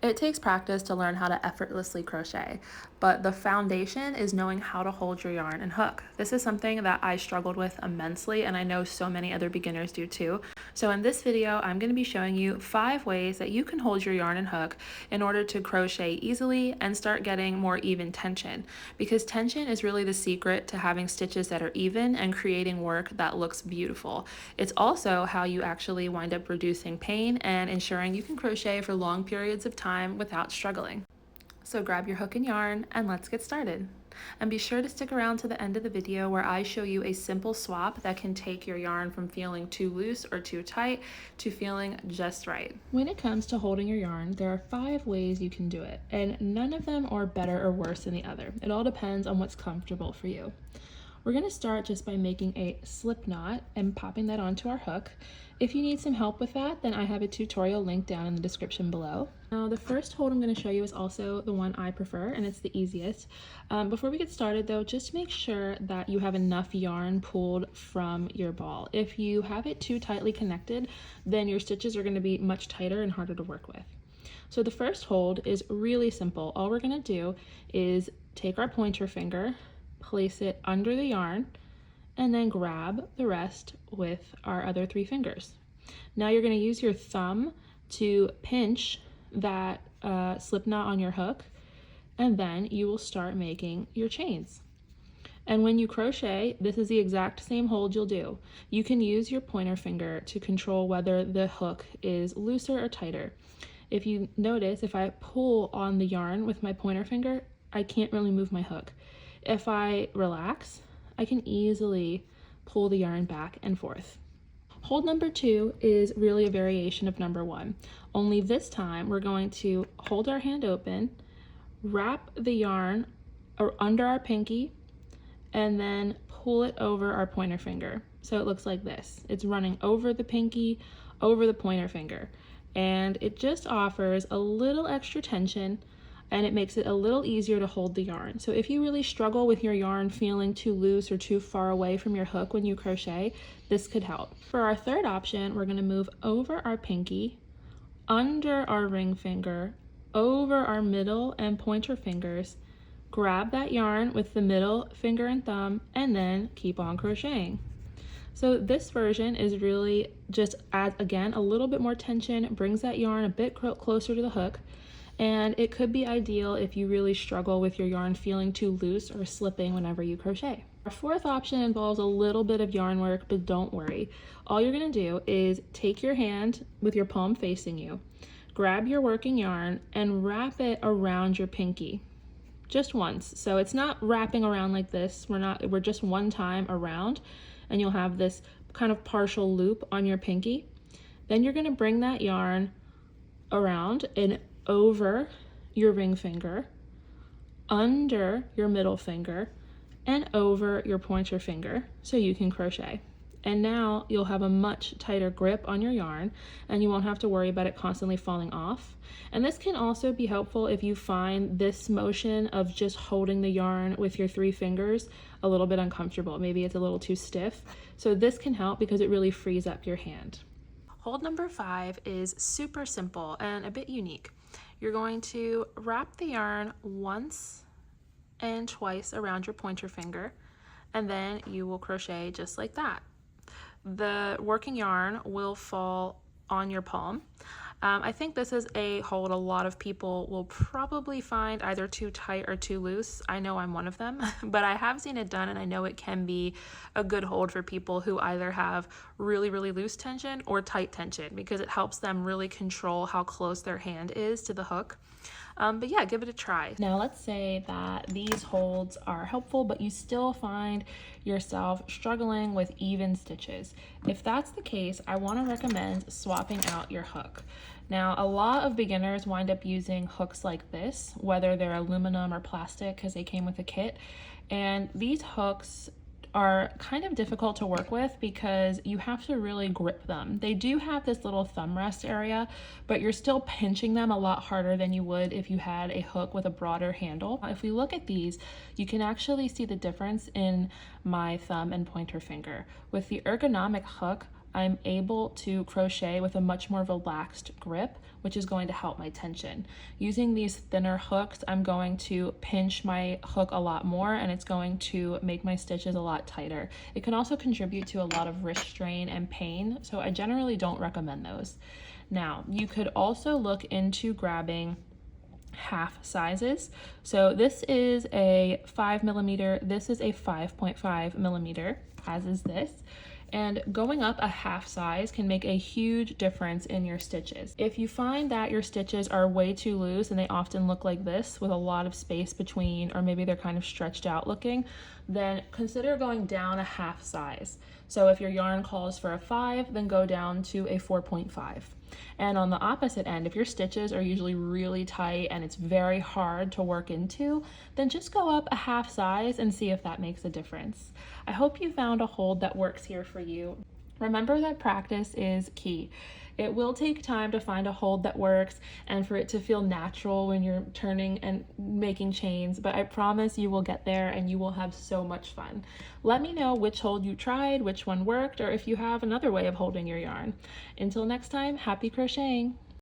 It takes practice to learn how to effortlessly crochet, but the foundation is knowing how to hold your yarn and hook. This is something that I struggled with immensely, and I know so many other beginners do too. So in this video, I'm going to be showing you 5 ways that you can hold your yarn and hook in order to crochet easily and start getting more even tension, because tension is really the secret to having stitches that are even and creating work that looks beautiful. It's also how you actually wind up reducing pain and ensuring you can crochet for long periods of time without struggling. So grab your hook and yarn and let's get started. And be sure to stick around to the end of the video where I show you a simple swap that can take your yarn from feeling too loose or too tight to feeling just right. When it comes to holding your yarn, there are 5 ways you can do it, and none of them are better or worse than the other. It all depends on what's comfortable for you. We're going to start just by making a slip knot and popping that onto our hook. If you need some help with that, then I have a tutorial linked down in the description below. Now, the first hold I'm going to show you is also the one I prefer, and it's the easiest. Before we get started though, just make sure that you have enough yarn pulled from your ball. If you have it too tightly connected, then your stitches are going to be much tighter and harder to work with. So the first hold is really simple. All we're going to do is take our pointer finger, place it under the yarn, and then grab the rest with our other 3 fingers. Now you're going to use your thumb to pinch that slip knot on your hook, and then you will start making your chains. And when you crochet, this is the exact same hold you'll do. You can use your pointer finger to control whether the hook is looser or tighter. If you notice, if I pull on the yarn with my pointer finger, I can't really move my hook. If I relax, I can easily pull the yarn back and forth. Hold number 2 is really a variation of number 1, only this time we're going to hold our hand open, wrap the yarn under our pinky, and then pull it over our pointer finger. So it looks like this. It's running over the pinky, over the pointer finger, and it just offers a little extra tension, and it makes it a little easier to hold the yarn. So if you really struggle with your yarn feeling too loose or too far away from your hook when you crochet, this could help. For our third option, we're going to move over our pinky, under our ring finger, over our middle and pointer fingers, grab that yarn with the middle finger and thumb, and then keep on crocheting. So this version is really just adds, again, a little bit more tension, brings that yarn a bit closer to the hook, and it could be ideal if you really struggle with your yarn feeling too loose or slipping whenever you crochet. Our fourth option involves a little bit of yarn work, but don't worry. All you're going to do is take your hand with your palm facing you, grab your working yarn, and wrap it around your pinky. Just once. So it's not wrapping around like this. We're just one time around, and you'll have this kind of partial loop on your pinky. Then you're going to bring that yarn around and over your ring finger, under your middle finger, and over your pointer finger so you can crochet. And now you'll have a much tighter grip on your yarn, and you won't have to worry about it constantly falling off. And this can also be helpful if you find this motion of just holding the yarn with your 3 fingers a little bit uncomfortable. Maybe it's a little too stiff. So this can help because it really frees up your hand. Hold number 5 is super simple and a bit unique. You're going to wrap the yarn once and twice around your pointer finger, and then you will crochet just like that. The working yarn will fall on your palm. I think this is a hold a lot of people will probably find either too tight or too loose. I know I'm one of them, but I have seen it done, and I know it can be a good hold for people who either have really, really loose tension or tight tension, because it helps them really control how close their hand is to the hook. But yeah, give it a try. Now let's say that these holds are helpful, but you still find yourself struggling with even stitches. If that's the case, I want to recommend swapping out your hook. Now, a lot of beginners wind up using hooks like this, whether they're aluminum or plastic, because they came with a kit. And these hooks are kind of difficult to work with because you have to really grip them. They do have this little thumb rest area, but you're still pinching them a lot harder than you would if you had a hook with a broader handle. If we look at these, you can actually see the difference in my thumb and pointer finger. With the ergonomic hook, I'm able to crochet with a much more relaxed grip, which is going to help my tension. Using these thinner hooks, I'm going to pinch my hook a lot more, and it's going to make my stitches a lot tighter. It can also contribute to a lot of wrist strain and pain, so I generally don't recommend those. Now, you could also look into grabbing half sizes. So this is a 5mm, this is a 5.5mm, as is this. And going up a half size can make a huge difference in your stitches. If you find that your stitches are way too loose and they often look like this with a lot of space between, or maybe they're kind of stretched out looking, then consider going down a half size. So if your yarn calls for a 5, then go down to a 4.5. And on the opposite end, if your stitches are usually really tight and it's very hard to work into, then just go up a half size and see if that makes a difference. I hope you found a hold that works here for you. Remember that practice is key. It will take time to find a hold that works and for it to feel natural when you're turning and making chains, but I promise you will get there and you will have so much fun. Let me know which hold you tried, which one worked, or if you have another way of holding your yarn. Until next time, happy crocheting!